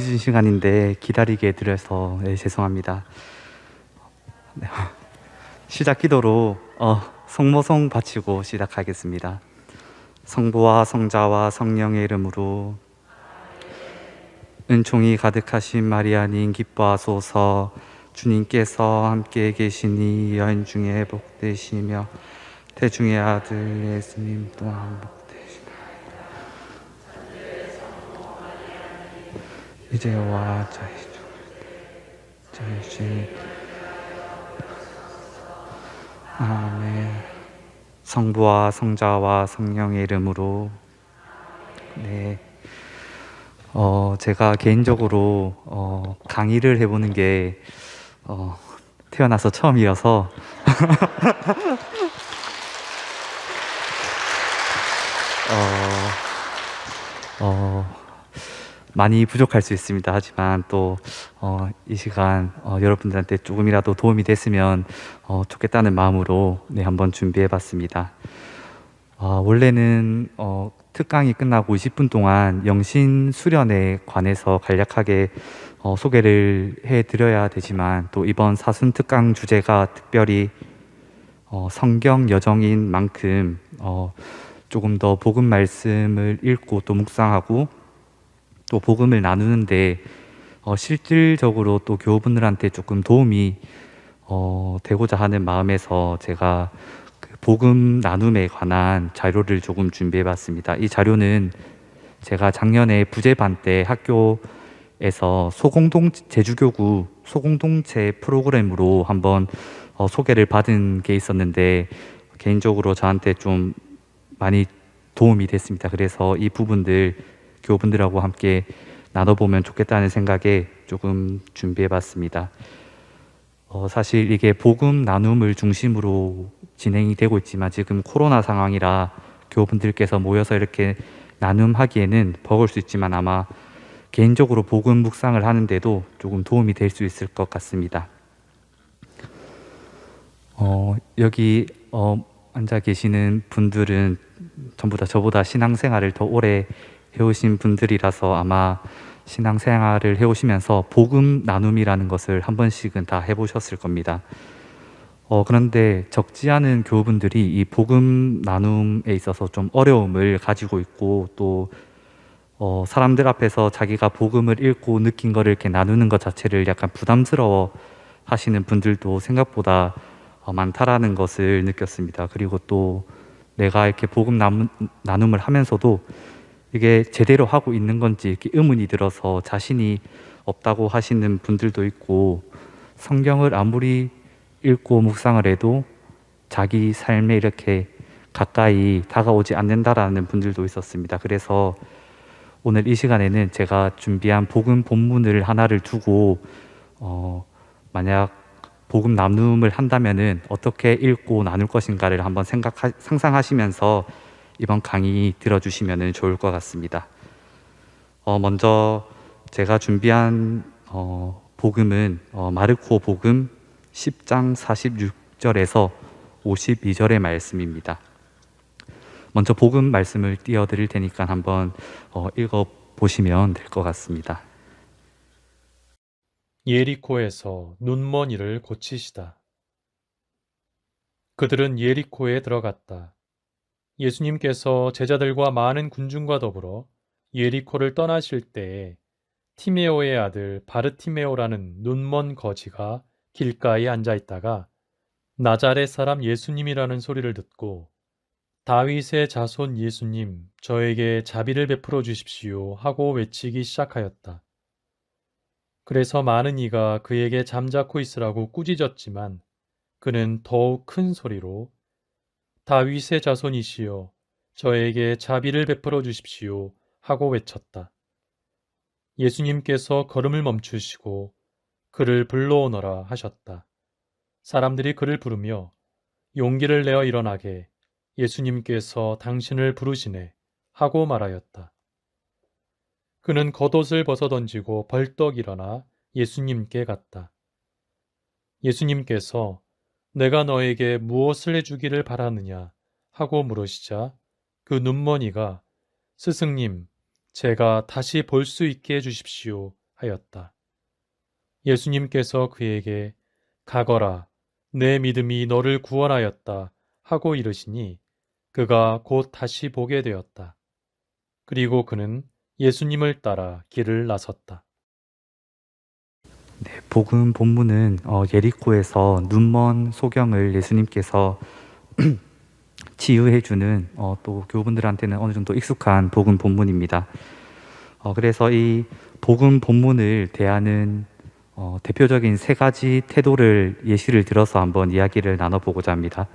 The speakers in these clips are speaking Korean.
늦은 시간인데 기다리게 해드려서 네, 죄송합니다. 네, 시작 기도로 성모송 바치고 시작하겠습니다. 성부와 성자와 성령의 이름으로. 은총이 가득하신 마리아님 기뻐하소서. 주님께서 함께 계시니 여인 중에 복되시며 태중의 아들 예수님 또한 복되시나이다. 이제와 저희 주님 아멘. 성부와 성자와 성령의 이름으로. 네. 제가 개인적으로 강의를 해보는 게 태어나서 처음이어서 많이 부족할 수 있습니다. 하지만 또 이 시간 여러분들한테 조금이라도 도움이 됐으면 좋겠다는 마음으로 네, 한번 준비해봤습니다. 원래는 특강이 끝나고 20분 동안 영신 수련에 관해서 간략하게 소개를 해드려야 되지만 또 이번 사순 특강 주제가 특별히 성경 여정인 만큼 조금 더 복음 말씀을 읽고 또 묵상하고 또 복음을 나누는데 실질적으로 또 교우분들한테 조금 도움이 되고자 하는 마음에서 제가 그 복음 나눔에 관한 자료를 조금 준비해 봤습니다. 이 자료는 제가 작년에 부제반 때 학교에서 제주교구 소공동체 프로그램으로 한번 소개를 받은 게 있었는데 개인적으로 저한테 좀 많이 도움이 됐습니다. 그래서 이 부분들 교우분들하고 함께 나눠보면 좋겠다는 생각에 조금 준비해 봤습니다. 사실 이게 복음 나눔을 중심으로 진행이 되고 있지만 지금 코로나 상황이라 교우분들께서 모여서 이렇게 나눔하기에는 버거울 수 있지만 아마 개인적으로 복음 묵상을 하는데도 조금 도움이 될 수 있을 것 같습니다. 여기 앉아 계시는 분들은 전부 다 저보다 신앙생활을 더 오래 해오신 분들이라서 아마 신앙생활을 해오시면서 복음 나눔이라는 것을 한 번씩은 다 해보셨을 겁니다. 그런데 적지 않은 교우분들이 이 복음 나눔에 있어서 좀 어려움을 가지고 있고 또 사람들 앞에서 자기가 복음을 읽고 느낀 거를 이렇게 나누는 것 자체를 약간 부담스러워 하시는 분들도 생각보다 많다라는 것을 느꼈습니다. 그리고 또 내가 이렇게 복음 나눔을 하면서도 이게 제대로 하고 있는 건지 이렇게 의문이 들어서 자신이 없다고 하시는 분들도 있고 성경을 아무리 읽고 묵상을 해도 자기 삶에 이렇게 가까이 다가오지 않는다라는 분들도 있었습니다. 그래서 오늘 이 시간에는 제가 준비한 복음 본문을 하나를 두고 만약 복음 나눔을 한다면은 어떻게 읽고 나눌 것인가를 한번 상상하시면서 이번 강의 들어주시면 좋을 것 같습니다. 먼저 제가 준비한 복음은 마르코 복음 10장 46절에서 52절의 말씀입니다. 먼저 복음 말씀을 띄워드릴 테니까 한번 읽어보시면 될 것 같습니다. 예리코에서 눈먼이를 고치시다. 그들은 예리코에 들어갔다. 예수님께서 제자들과 많은 군중과 더불어 예리코를 떠나실 때에 티메오의 아들 바르티메오라는 눈먼 거지가 길가에 앉아 있다가 나자렛 사람 예수님이라는 소리를 듣고 다윗의 자손 예수님, 저에게 자비를 베풀어 주십시오 하고 외치기 시작하였다. 그래서 많은 이가 그에게 잠자코 있으라고 꾸짖었지만 그는 더욱 큰 소리로 다윗의 자손이시여 저에게 자비를 베풀어 주십시오 하고 외쳤다. 예수님께서 걸음을 멈추시고 그를 불러오너라 하셨다. 사람들이 그를 부르며 용기를 내어 일어나게 예수님께서 당신을 부르시네 하고 말하였다. 그는 겉옷을 벗어던지고 벌떡 일어나 예수님께 갔다. 예수님께서 내가 너에게 무엇을 해주기를 바라느냐 하고 물으시자 그 눈먼이가 스승님, 제가 다시 볼 수 있게 해주십시오 하였다. 예수님께서 그에게 가거라, 내 믿음이 너를 구원하였다 하고 이르시니 그가 곧 다시 보게 되었다. 그리고 그는 예수님을 따라 길을 나섰다. 네, 복음 본문은 예리코에서 눈먼 소경을 예수님께서 치유해 주는 또 교우분들한테는 어느 정도 익숙한 복음 본문입니다. 그래서 이 복음 본문을 대하는 대표적인 세 가지 태도를 예시를 들어서 한번 이야기를 나눠보고자 합니다.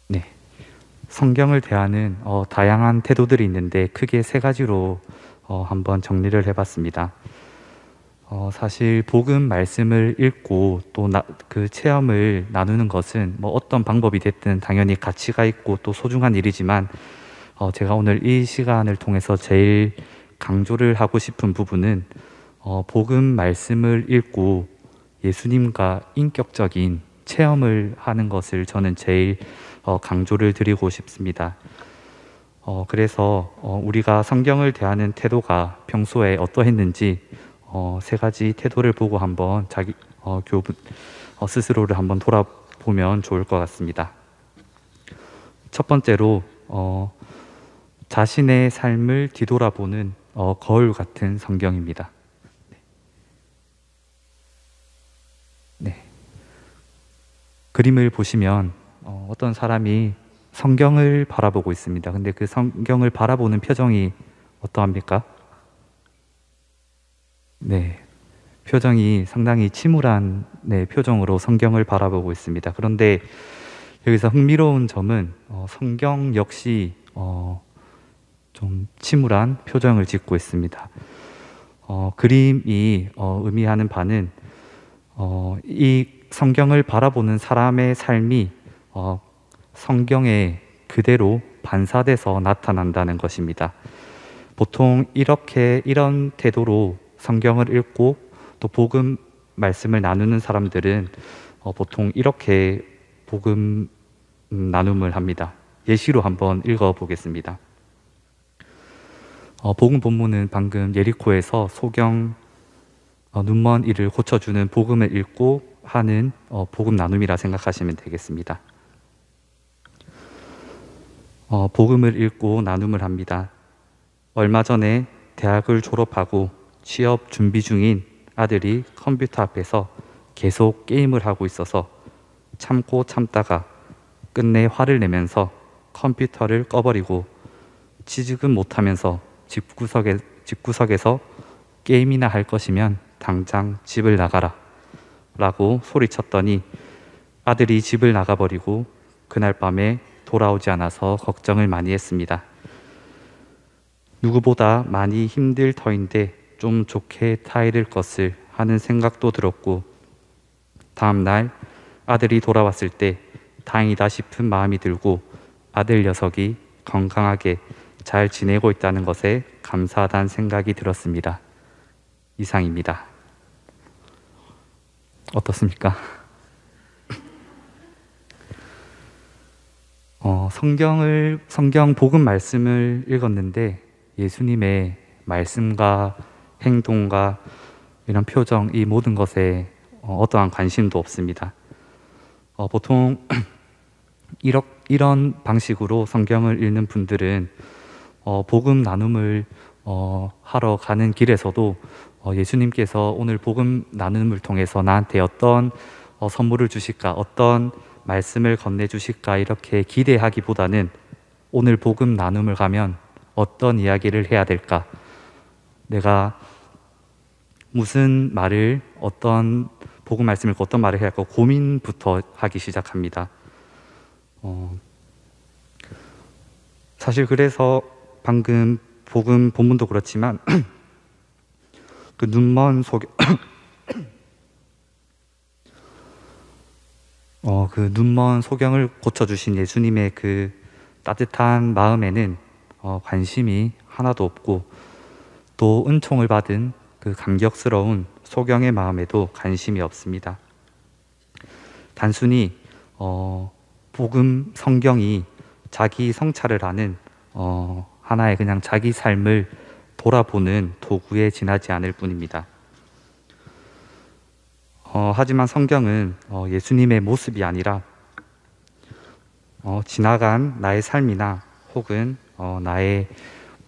네, 성경을 대하는 다양한 태도들이 있는데 크게 세 가지로 한번 정리를 해봤습니다. 사실 복음 말씀을 읽고 또 그 체험을 나누는 것은 뭐 어떤 방법이 됐든 당연히 가치가 있고 또 소중한 일이지만 제가 오늘 이 시간을 통해서 제일 강조를 하고 싶은 부분은 복음 말씀을 읽고 예수님과 인격적인 체험을 하는 것을 저는 제일 강조를 드리고 싶습니다. 그래서 우리가 성경을 대하는 태도가 평소에 어떠했는지 세 가지 태도를 보고 한번 자기 교분 스스로를 한번 돌아보면 좋을 것 같습니다. 첫 번째로 자신의 삶을 뒤돌아보는 거울 같은 성경입니다. 네. 그림을 보시면 어떤 사람이 성경을 바라보고 있습니다. 근데 그 성경을 바라보는 표정이 어떠합니까? 네. 표정이 상당히 침울한 표정으로 성경을 바라보고 있습니다. 그런데 여기서 흥미로운 점은 성경 역시 좀 침울한 표정을 짓고 있습니다. 그림이 의미하는 바는 이 성경을 바라보는 사람의 삶이 성경에 그대로 반사돼서 나타난다는 것입니다. 보통 이런 태도로 성경을 읽고 또 복음 말씀을 나누는 사람들은 보통 이렇게 복음 나눔을 합니다. 예시로 한번 읽어보겠습니다. 복음 본문은 방금 예리코에서 소경 눈먼 이를 고쳐주는 복음을 읽고 하는 복음 나눔이라 생각하시면 되겠습니다. 복음을 읽고 나눔을 합니다. 얼마 전에 대학을 졸업하고 취업 준비 중인 아들이 컴퓨터 앞에서 계속 게임을 하고 있어서 참고 참다가 끝내 화를 내면서 컴퓨터를 꺼버리고 취직은 못하면서 집구석에서 게임이나 할 것이면 당장 집을 나가라 라고 소리쳤더니 아들이 집을 나가버리고 그날 밤에 돌아오지 않아서 걱정을 많이 했습니다. 누구보다 많이 힘들 터인데 좀 좋게 타이를 것을 하는 생각도 들었고 다음 날 아들이 돌아왔을 때 다행이다 싶은 마음이 들고 아들 녀석이 건강하게 잘 지내고 있다는 것에 감사하다는 생각이 들었습니다. 이상입니다. 어떻습니까? 성경 복음 말씀을 읽었는데 예수님의 말씀과 행동과 이런 표정, 이 모든 것에 어떠한 관심도 없습니다. 보통 이런 방식으로 성경을 읽는 분들은 복음 나눔을 하러 가는 길에서도 예수님께서 오늘 복음 나눔을 통해서 나한테 어떤 선물을 주실까, 어떤 말씀을 건네주실까 이렇게 기대하기보다는 오늘 복음 나눔을 가면 어떤 이야기를 해야 될까, 내가 무슨 말을, 어떤 복음 말씀을 어떤 말을 해야 할까 고민부터 하기 시작합니다. 사실 그래서 방금 복음 본문도 그렇지만 그 눈먼 소경 그 눈먼 소경을 고쳐주신 예수님의 그 따뜻한 마음에는 관심이 하나도 없고 또 은총을 받은 그 감격스러운 소경의 마음에도 관심이 없습니다. 단순히 복음 성경이 자기 성찰을 하는 하나의 그냥 자기 삶을 돌아보는 도구에 지나지 않을 뿐입니다. 하지만 성경은 예수님의 모습이 아니라 지나간 나의 삶이나 혹은 나의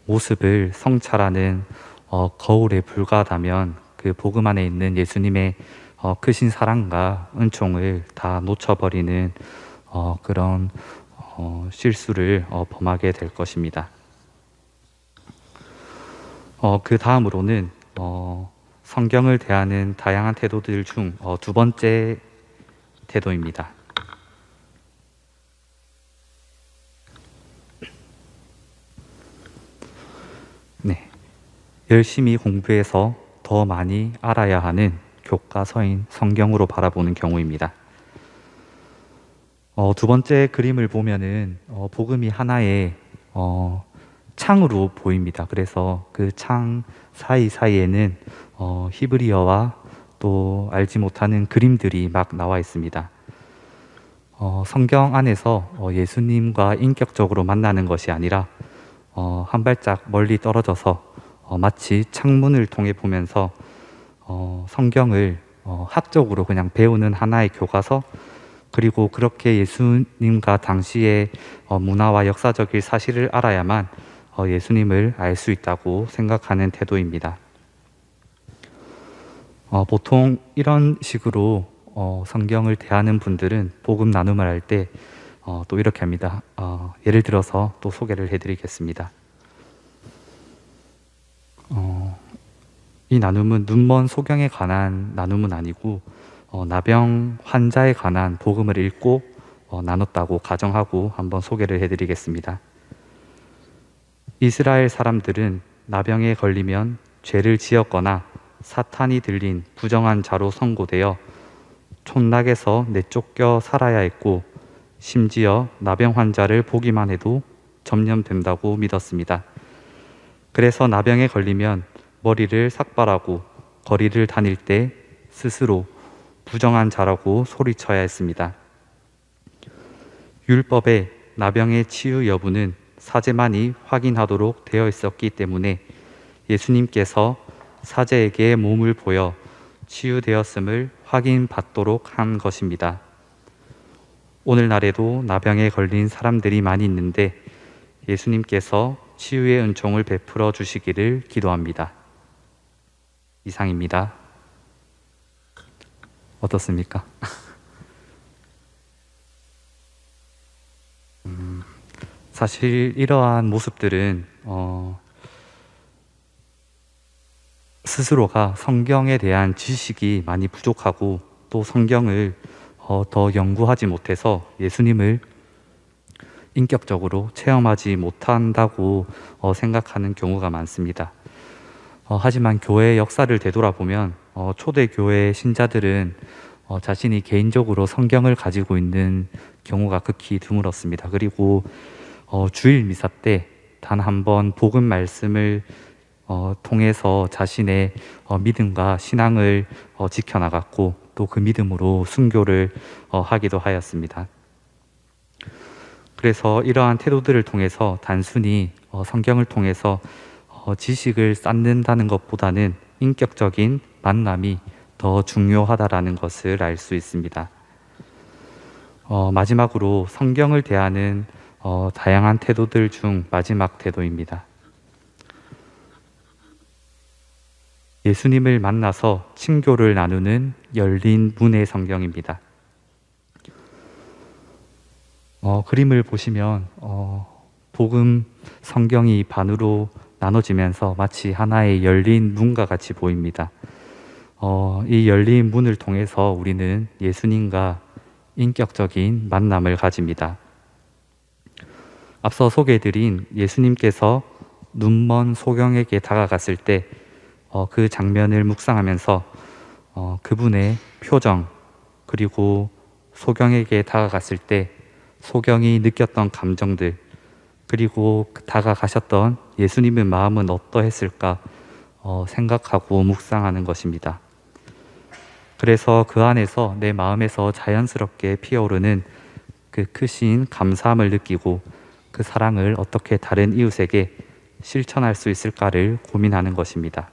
모습을 성찰하는 거울에 불과하다면 그 복음 안에 있는 예수님의 크신 사랑과 은총을 다 놓쳐버리는 그런 실수를 범하게 될 것입니다. 그 다음으로는 성경을 대하는 다양한 태도들 중 두 번째 태도입니다. 네, 열심히 공부해서 더 많이 알아야 하는 교과서인 성경으로 바라보는 경우입니다. 두 번째 그림을 보면은 복음이 하나의 창으로 보입니다. 그래서 그 창 사이사이에는 히브리어와 또 알지 못하는 그림들이 막 나와 있습니다. 성경 안에서 예수님과 인격적으로 만나는 것이 아니라 한 발짝 멀리 떨어져서 마치 창문을 통해 보면서 성경을 학적으로 그냥 배우는 하나의 교과서, 그리고 그렇게 예수님과 당시의 문화와 역사적인 사실을 알아야만 예수님을 알 수 있다고 생각하는 태도입니다. 보통 이런 식으로 성경을 대하는 분들은 복음 나눔을 할 때 또 이렇게 합니다. 예를 들어서 또 소개를 해드리겠습니다. 이 나눔은 눈먼 소경에 관한 나눔은 아니고 나병 환자에 관한 복음을 읽고 나눴다고 가정하고 한번 소개를 해드리겠습니다. 이스라엘 사람들은 나병에 걸리면 죄를 지었거나 사탄이 들린 부정한 자로 선고되어 촌락에서 내쫓겨 살아야 했고, 심지어 나병 환자를 보기만 해도 점령된다고 믿었습니다. 그래서 나병에 걸리면 머리를 삭발하고 거리를 다닐 때 스스로 부정한 자라고 소리쳐야 했습니다. 율법에 나병의 치유 여부는 사제만이 확인하도록 되어 있었기 때문에 예수님께서 사제에게 몸을 보여 치유되었음을 확인받도록 한 것입니다. 오늘날에도 나병에 걸린 사람들이 많이 있는데 예수님께서 치유의 은총을 베풀어 주시기를 기도합니다. 이상입니다. 어떻습니까? 사실 이러한 모습들은 스스로가 성경에 대한 지식이 많이 부족하고 또 성경을 더 연구하지 못해서 예수님을 인격적으로 체험하지 못한다고 생각하는 경우가 많습니다. 하지만 교회의 역사를 되돌아보면 초대교회 신자들은 자신이 개인적으로 성경을 가지고 있는 경우가 극히 드물었습니다. 그리고 주일 미사 때 단 한 번 복음 말씀을 통해서 자신의 믿음과 신앙을 지켜나갔고 또 그 믿음으로 순교를 하기도 하였습니다. 그래서 이러한 태도들을 통해서 단순히 성경을 통해서 지식을 쌓는다는 것보다는 인격적인 만남이 더 중요하다라는 것을 알 수 있습니다. 마지막으로 성경을 대하는 다양한 태도들 중 마지막 태도입니다. 예수님을 만나서 친교를 나누는 열린 문의 성경입니다. 그림을 보시면 복음 성경이 반으로 나눠지면서 마치 하나의 열린 문과 같이 보입니다. 이 열린 문을 통해서 우리는 예수님과 인격적인 만남을 가집니다. 앞서 소개해드린 예수님께서 눈먼 소경에게 다가갔을 때 그 장면을 묵상하면서 그분의 표정, 그리고 소경에게 다가갔을 때 소경이 느꼈던 감정들, 그리고 다가가셨던 예수님의 마음은 어떠했을까 생각하고 묵상하는 것입니다. 그래서 그 안에서 내 마음에서 자연스럽게 피어오르는 그 크신 감사함을 느끼고 그 사랑을 어떻게 다른 이웃에게 실천할 수 있을까를 고민하는 것입니다.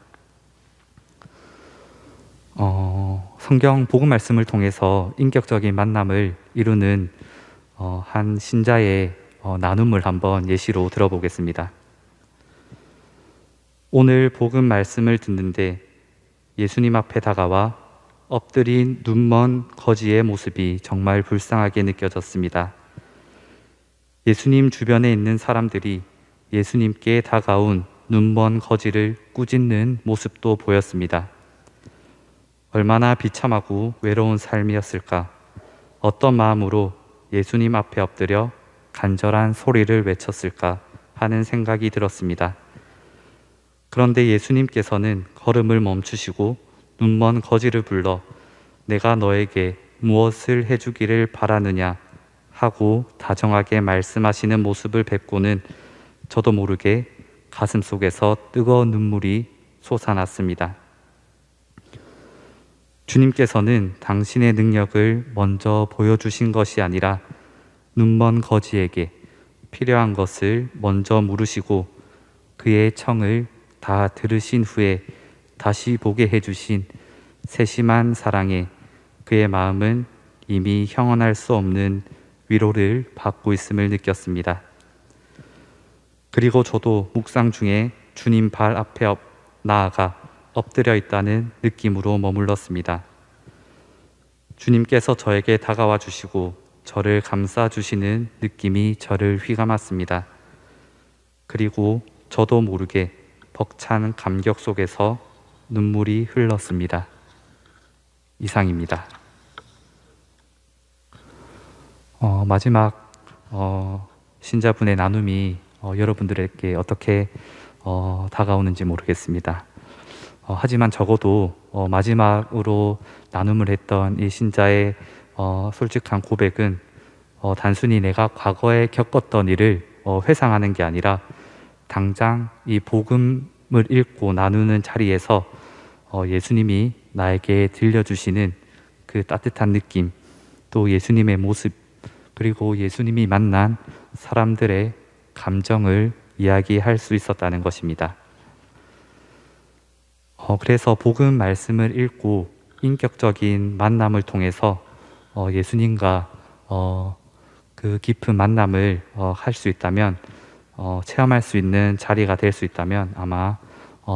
성경 복음 말씀을 통해서 인격적인 만남을 이루는 한 신자의 나눔을 한번 예시로 들어보겠습니다. 오늘 복음 말씀을 듣는데 예수님 앞에 다가와 엎드린 눈먼 거지의 모습이 정말 불쌍하게 느껴졌습니다. 예수님 주변에 있는 사람들이 예수님께 다가온 눈먼 거지를 꾸짖는 모습도 보였습니다. 얼마나 비참하고 외로운 삶이었을까? 어떤 마음으로 예수님 앞에 엎드려 간절한 소리를 외쳤을까 하는 생각이 들었습니다. 그런데 예수님께서는 걸음을 멈추시고 눈먼 거지를 불러 내가 너에게 무엇을 해주기를 바라느냐 하고 다정하게 말씀하시는 모습을 뵙고는 저도 모르게 가슴 속에서 뜨거운 눈물이 솟아났습니다. 주님께서는 당신의 능력을 먼저 보여주신 것이 아니라 눈먼 거지에게 필요한 것을 먼저 물으시고 그의 청을 다 들으신 후에 다시 보게 해주신 세심한 사랑에 그의 마음은 이미 형언할 수 없는 위로를 받고 있음을 느꼈습니다. 그리고 저도 묵상 중에 주님 발 앞에 나아가 엎드려 있다는 느낌으로 머물렀습니다. 주님께서 저에게 다가와 주시고 저를 감싸 주시는 느낌이 저를 휘감았습니다. 그리고 저도 모르게 벅찬 감격 속에서 눈물이 흘렀습니다. 이상입니다. 마지막 신자분의 나눔이 여러분들에게 어떻게 다가오는지 모르겠습니다. 하지만 적어도 마지막으로 나눔을 했던 이 신자의 솔직한 고백은 단순히 내가 과거에 겪었던 일을 회상하는 게 아니라 당장 이 복음을 읽고 나누는 자리에서 예수님이 나에게 들려주시는 그 따뜻한 느낌, 또 예수님의 모습, 그리고 예수님이 만난 사람들의 감정을 이야기할 수 있었다는 것입니다. 그래서 복음 말씀을 읽고 인격적인 만남을 통해서 예수님과 그 깊은 만남을 할 수 있다면, 체험할 수 있는 자리가 될 수 있다면 아마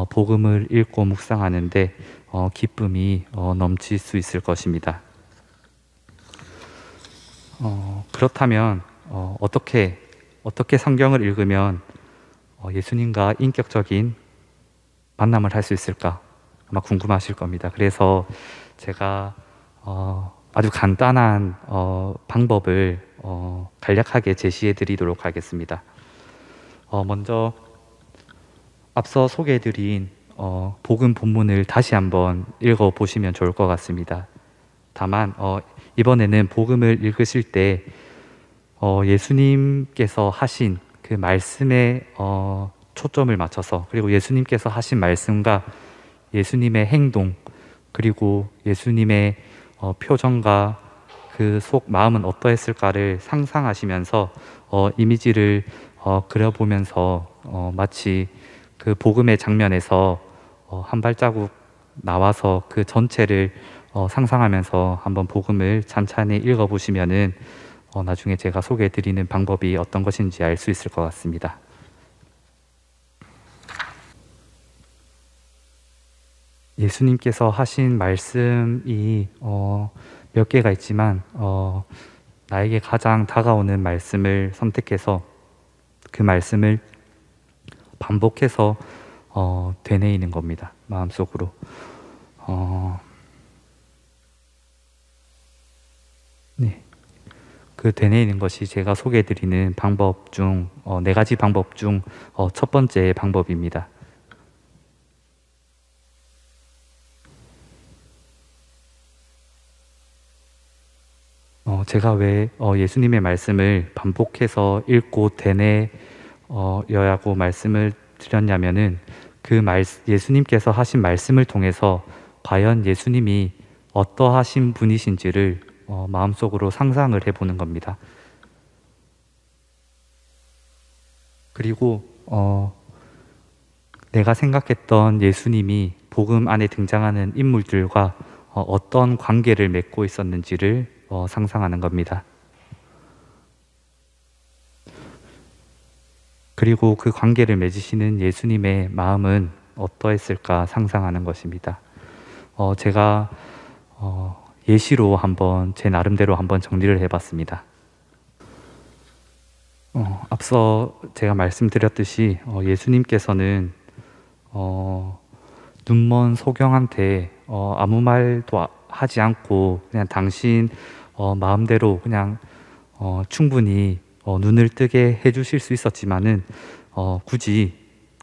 복음을 읽고 묵상하는데 기쁨이 넘칠 수 있을 것입니다. 그렇다면 어떻게 성경을 읽으면 예수님과 인격적인 만남을 할 수 있을까? 아마 궁금하실 겁니다. 그래서 제가 아주 간단한 방법을 간략하게 제시해 드리도록 하겠습니다. 먼저 앞서 소개해 드린 복음 본문을 다시 한번 읽어 보시면 좋을 것 같습니다. 다만 이번에는 복음을 읽으실 때 예수님께서 하신 그 말씀에 초점을 맞춰서, 그리고 예수님께서 하신 말씀과 예수님의 행동, 그리고 예수님의 표정과 그 속 마음은 어떠했을까를 상상하시면서 이미지를 그려보면서 마치 그 복음의 장면에서 한 발자국 나와서 그 전체를 상상하면서 한번 복음을 찬찬히 읽어보시면은 나중에 제가 소개해드리는 방법이 어떤 것인지 알 수 있을 것 같습니다. 예수님께서 하신 말씀이 몇 개가 있지만 나에게 가장 다가오는 말씀을 선택해서 그 말씀을 반복해서 되뇌이는 겁니다. 마음속으로. 네. 그 되뇌이는 것이 제가 소개해드리는 방법 중 4가지 방법 중 첫 번째 방법입니다. 제가 왜 예수님의 말씀을 반복해서 읽고 되뇌어야 하고 말씀을 드렸냐면은 예수님께서 하신 말씀을 통해서 과연 예수님이 어떠하신 분이신지를 마음속으로 상상을 해보는 겁니다. 그리고 내가 생각했던 예수님이 복음 안에 등장하는 인물들과 어떤 관계를 맺고 있었는지를 상상하는 겁니다. 그리고 그 관계를 맺으시는 예수님의 마음은 어떠했을까 상상하는 것입니다. 제가 예시로 한번 제 나름대로 한번 정리를 해봤습니다. 앞서 제가 말씀드렸듯이 예수님께서는 눈먼 소경한테 아무 말도 하지 않고 그냥 당신 마음대로 그냥 충분히 눈을 뜨게 해주실 수 있었지만은 굳이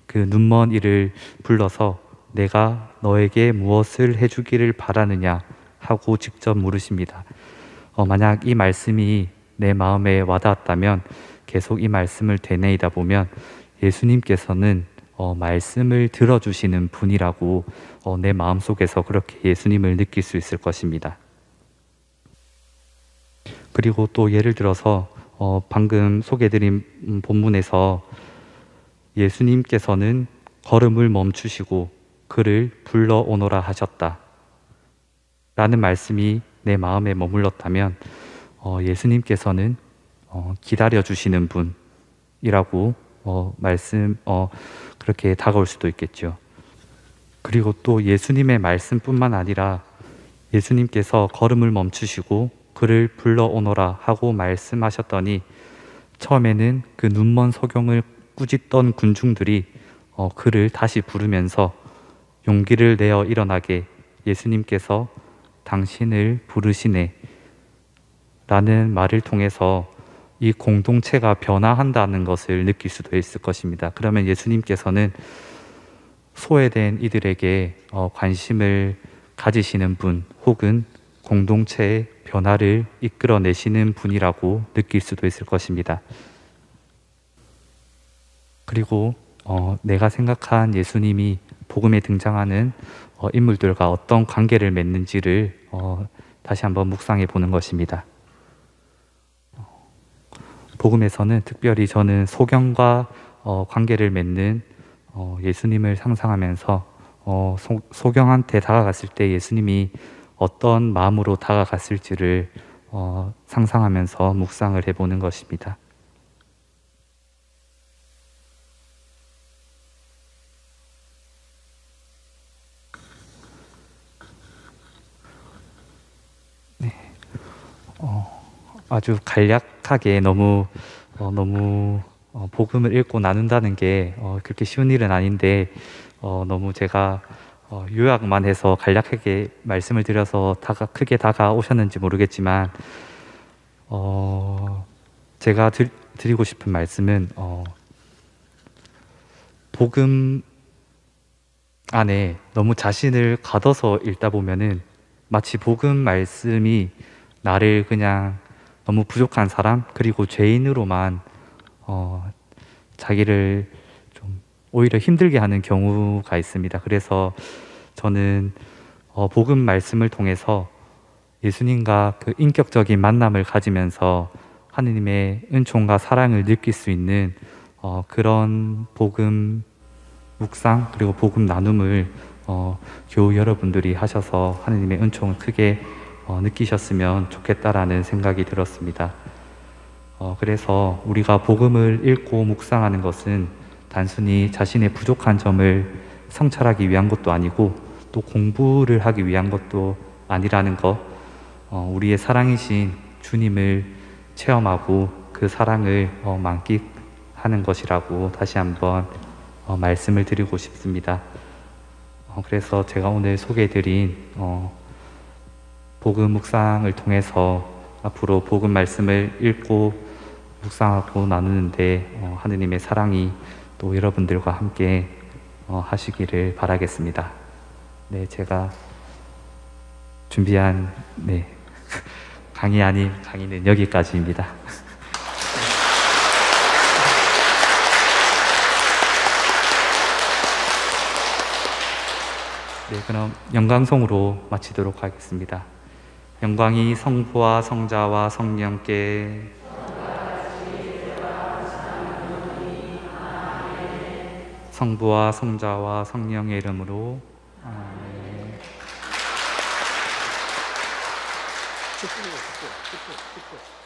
그 눈먼 이를 불러서 내가 너에게 무엇을 해주기를 바라느냐 하고 직접 물으십니다. 만약 이 말씀이 내 마음에 와닿았다면 계속 이 말씀을 되뇌이다 보면 예수님께서는 말씀을 들어주시는 분이라고 내 마음속에서 그렇게 예수님을 느낄 수 있을 것입니다. 그리고 또 예를 들어서 방금 소개해드린 본문에서 예수님께서는 걸음을 멈추시고 그를 불러오너라 하셨다 라는 말씀이 내 마음에 머물렀다면 예수님께서는 기다려주시는 분이라고 그렇게 다가올 수도 있겠죠. 그리고 또 예수님의 말씀뿐만 아니라 예수님께서 걸음을 멈추시고 그를 불러오너라 하고 말씀하셨더니 처음에는 그 눈먼 소경을 꾸짖던 군중들이 그를 다시 부르면서 용기를 내어 일어나게 예수님께서 당신을 부르시네 라는 말을 통해서 이 공동체가 변화한다는 것을 느낄 수도 있을 것입니다. 그러면 예수님께서는 소외된 이들에게 관심을 가지시는 분 혹은 공동체의 변화를 이끌어내시는 분이라고 느낄 수도 있을 것입니다. 그리고 내가 생각한 예수님이 복음에 등장하는 인물들과 어떤 관계를 맺는지를 다시 한번 묵상해 보는 것입니다. 복음에서는 특별히 저는 소경과 관계를 맺는 예수님을 상상하면서 소경한테 다가갔을 때 예수님이 어떤 마음으로 다가갔을지를 상상하면서 묵상을 해보는 것입니다. 네. 아주 간략하게 너무 복음을 읽고 나눈다는 게 그렇게 쉬운 일은 아닌데 너무 제가 요약만 해서 간략하게 말씀을 드려서 크게 다가오셨는지 모르겠지만 제가 드리고 싶은 말씀은 복음 안에 너무 자신을 가둬서 읽다 보면은 마치 복음 말씀이 나를 그냥 너무 부족한 사람 그리고 죄인으로만 자기를 좀 오히려 힘들게 하는 경우가 있습니다. 그래서 저는 복음 말씀을 통해서 예수님과 그 인격적인 만남을 가지면서 하느님의 은총과 사랑을 느낄 수 있는 그런 복음 묵상 그리고 복음 나눔을 교우 여러분들이 하셔서 하느님의 은총을 크게 느끼셨으면 좋겠다라는 생각이 들었습니다. 그래서 우리가 복음을 읽고 묵상하는 것은 단순히 자신의 부족한 점을 성찰하기 위한 것도 아니고 또 공부를 하기 위한 것도 아니라는 것, 우리의 사랑이신 주님을 체험하고 그 사랑을 만끽하는 것이라고 다시 한번 말씀을 드리고 싶습니다. 그래서 제가 오늘 소개해드린 복음 묵상을 통해서 앞으로 복음 말씀을 읽고 묵상하고 나누는데 하느님의 사랑이 또 여러분들과 함께 하시기를 바라겠습니다. 네, 제가 준비한 강의 아닌 강의는 여기까지입니다. 네, 그럼 영광송으로 마치도록 하겠습니다. 영광이 성부와 성자와 성령께 성부와 성자와 성령의 이름으로 아멘. 축복, 축복, 축복, 축복.